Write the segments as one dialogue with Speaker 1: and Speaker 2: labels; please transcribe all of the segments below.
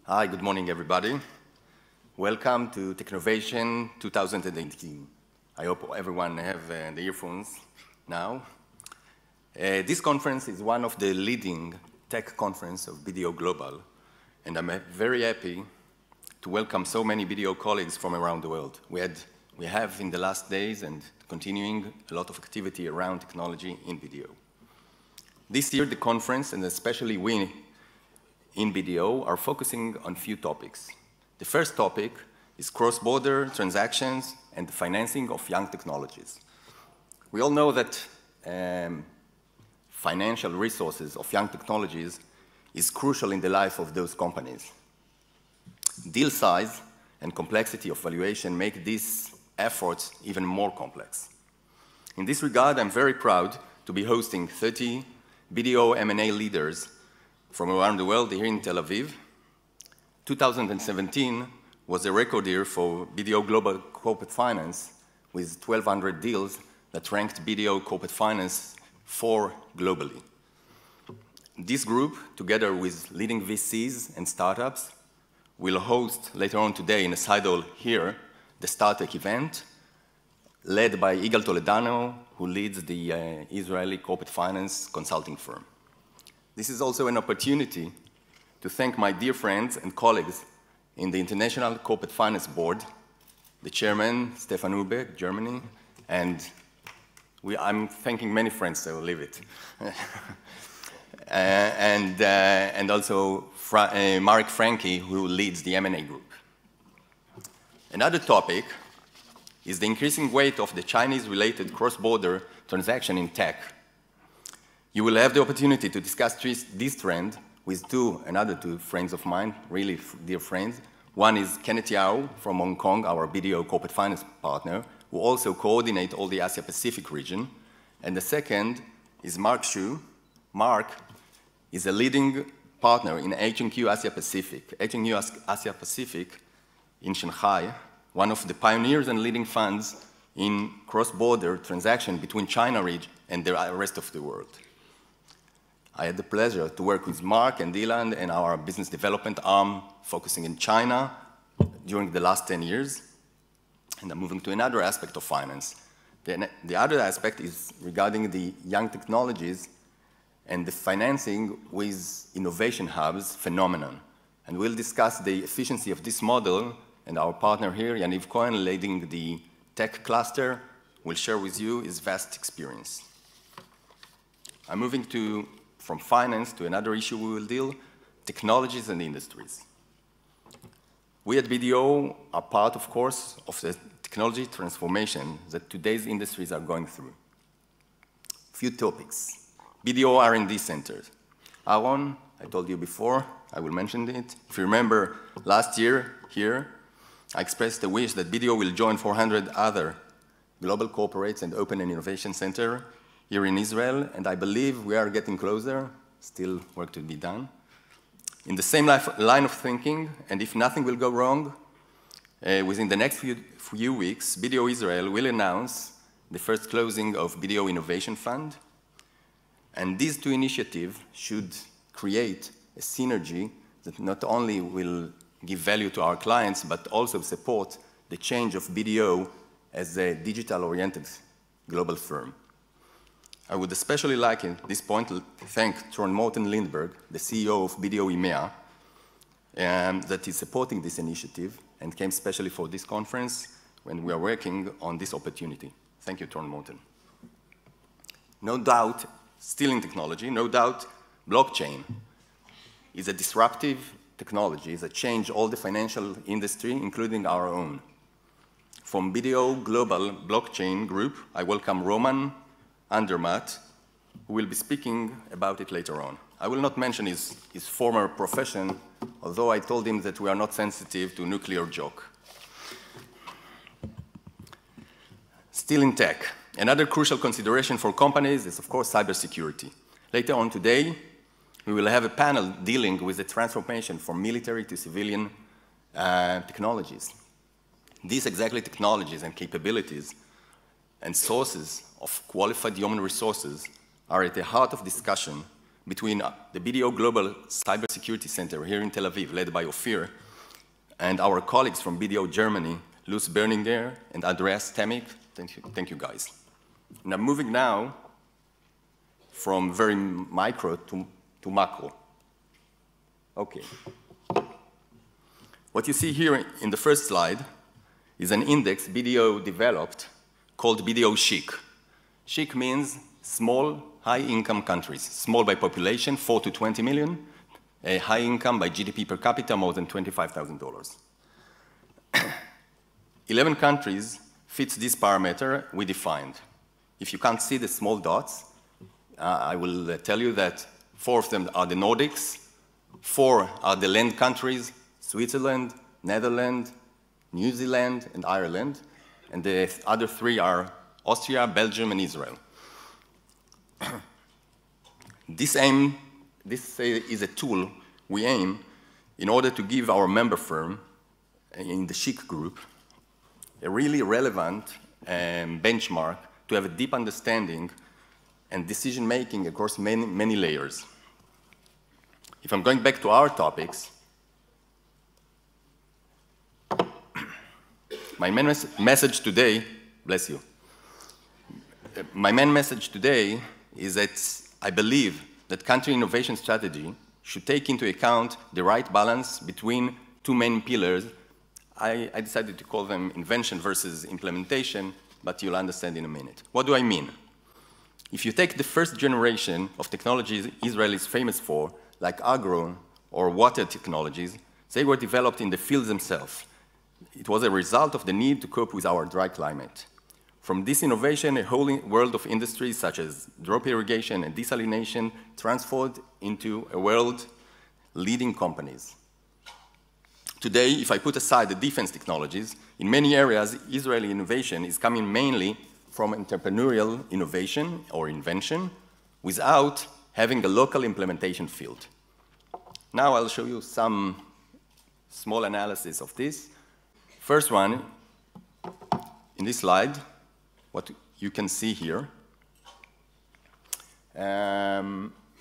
Speaker 1: Hi, good morning, everybody. Welcome to Technovation 2018. I hope everyone have the earphones now. This conference is one of the leading tech conference of BDO Global, and I'm very happy to welcome so many BDO colleagues from around the world. We have in the last days and continuing a lot of activity around technology in BDO. This year, the conference, and especially we in BDO, are focusing on few topics. The first topic is cross-border transactions and the financing of young technologies. We all know that financial resources of young technologies is crucial in the life of those companies. Deal size and complexity of valuation make these efforts even more complex. In this regard, I'm very proud to be hosting 30 BDO M&A leaders from around the world here in Tel Aviv. 2017 was a record year for BDO Global Corporate Finance with 1,200 deals that ranked BDO Corporate Finance 4 globally. This group, together with leading VCs and startups, will host later on today in a side hall here the StarTech event led by Igal Toledano, who leads the Israeli corporate finance consulting firm. This is also an opportunity to thank my dear friends and colleagues in the International Corporate Finance Board, the chairman, Stefan Ubeck, Germany, and I'm thanking many friends, so I'll leave it. and also Marek Franke, who leads the M&A group. Another topic is the increasing weight of the Chinese-related cross-border transaction in tech. You will have the opportunity to discuss this trend with another two friends of mine, really dear friends. One is Kenneth Yao from Hong Kong, our BDO corporate finance partner, who also coordinates all the Asia-Pacific region. And the second is Mark Xu. Mark is a leading partner in H&Q Asia-Pacific. H&Q Asia-Pacific in Shanghai, one of the pioneers and leading funds in cross-border transaction between China region and the rest of the world. I had the pleasure to work with Mark and Dylan and our business development arm focusing in China during the last 10 years. And I'm moving to another aspect of finance. The other aspect is regarding the young technologies and the financing with innovation hubs phenomenon. And we'll discuss the efficiency of this model, and our partner here, Yaniv Cohen, leading the tech cluster, will share with you his vast experience. I'm moving from finance to another issue we will deal, technologies and industries. We at BDO are part, of course, of the technology transformation that today's industries are going through. Few topics. BDO R&D centers. Aaron, I told you before, I will mention it. If you remember last year here, I expressed a wish that BDO will join 400 other global corporates and open an innovation center here in Israel, and I believe we are getting closer, still work to be done. In the same line of thinking, and if nothing will go wrong, within the next few weeks, BDO Israel will announce the first closing of BDO Innovation Fund, and these two initiatives should create a synergy that not only will give value to our clients, but also support the change of BDO as a digital-oriented global firm. I would especially like at this point to thank Trond Morten Lindberg, the CEO of BDO EMEA, that is supporting this initiative and came specially for this conference when we are working on this opportunity. Thank you, Trond Morten. No doubt, still in technology, no doubt blockchain is a disruptive technology that changes all the financial industry, including our own. From BDO Global Blockchain Group, I welcome Roman Andermatt, who will be speaking about it later on. I will not mention his former profession, although I told him that we are not sensitive to nuclear joke. Still in tech, another crucial consideration for companies is, of course, cybersecurity. Later on today, we will have a panel dealing with the transformation from military to civilian technologies. These exactly technologies and capabilities and sources of qualified human resources are at the heart of discussion between the BDO Global Cybersecurity Center here in Tel Aviv, led by Ophir, and our colleagues from BDO Germany, Luz Berninger and Andreas Temik. Thank you guys. And I'm moving now from very micro to macro. Okay. What you see here in the first slide is an index BDO developed called BDO Chic. Chic means small, high-income countries. Small by population, 4 to 20 million. High income by GDP per capita, more than $25,000. 11 countries fits this parameter we defined. If you can't see the small dots, I will tell you that 4 of them are the Nordics, 4 are the land countries, Switzerland, Netherlands, New Zealand, and Ireland, and the other 3 are Austria, Belgium, and Israel. This is a tool we aim in order to give our member firm in the Chic group a really relevant benchmark to have a deep understanding and decision-making across many layers. If I'm going back to our topics, my main message today, bless you, my main message today is that I believe that country innovation strategy should take into account the right balance between 2 main pillars. I decided to call them invention versus implementation, but you'll understand in a minute. What do I mean? If you take the first generation of technologies Israel is famous for, like agro or water technologies, they were developed in the fields themselves. It was a result of the need to cope with our dry climate. From this innovation, a whole world of industries such as drop irrigation and desalination transformed into a world leading companies. Today, if I put aside the defense technologies, in many areas, Israeli innovation is coming mainly from entrepreneurial innovation or invention without having a local implementation field. Now I'll show you some small analysis of this. First one, in this slide, what you can see here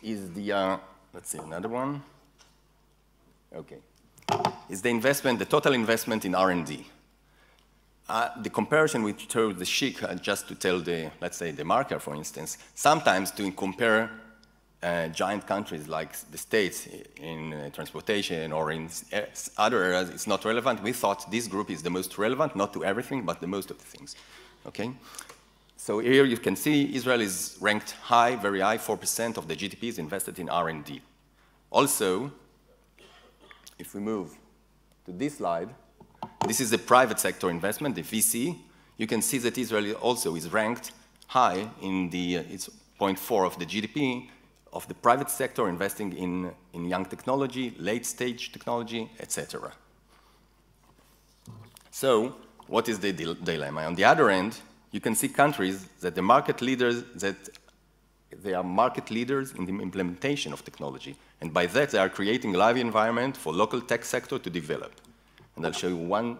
Speaker 1: is the, let's see, another one. Okay. Is the investment, the total investment in R&D. The comparison we chose the Chic, just to tell the, let's say, the marker, for instance, sometimes to compare giant countries like the States in transportation or in other areas, it's not relevant. We thought this group is the most relevant, not to everything, but the most of the things, okay? So here you can see Israel is ranked high, very high, 4% of the GDP is invested in R&D. Also, if we move to this slide, this is the private sector investment, the VC. You can see that Israel also is ranked high in the, it's 0.4 of the GDP of the private sector investing in young technology, late stage technology, etc. So what is the dilemma? On the other end, you can see countries that the market leaders, that they are market leaders in the implementation of technology. And by that, they are creating a live environment for local tech sector to develop. And I'll show you one.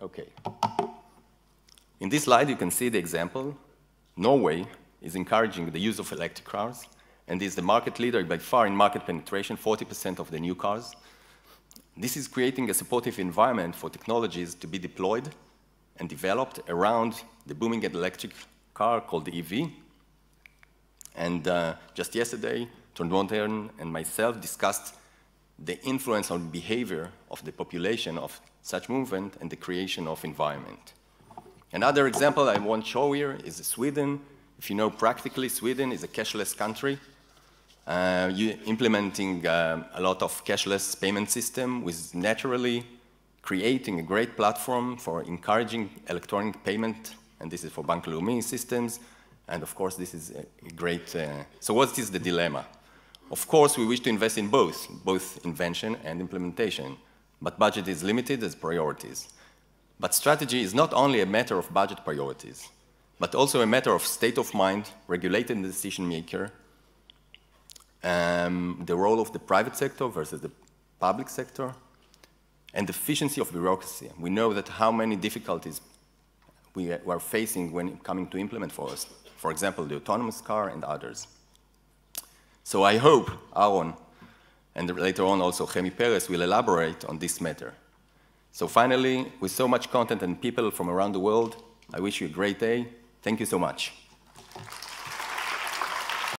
Speaker 1: Okay. In this slide, you can see the example. Norway is encouraging the use of electric cars and is the market leader by far in market penetration, 40% of the new cars. This is creating a supportive environment for technologies to be deployed and developed around the booming electric car called the EV. And just yesterday, Trond and myself discussed the influence on behavior of the population of such movement and the creation of environment. Another example I want to show here is Sweden. If you know practically, Sweden is a cashless country. Implementing a lot of cashless payment system with naturally creating a great platform for encouraging electronic payment, and this is for Bank Leumi systems, and of course this is a great, so what is the dilemma? Of course we wish to invest in both invention and implementation, but budget is limited as priorities. But strategy is not only a matter of budget priorities, but also a matter of state of mind, regulated decision maker, the role of the private sector versus the public sector, and the efficiency of bureaucracy. We know that how many difficulties we are facing when coming to implement for us. For example, the autonomous car and others. So I hope Aaron, and later on also Chemi Perez, will elaborate on this matter. So finally, with so much content and people from around the world, I wish you a great day. Thank you so much.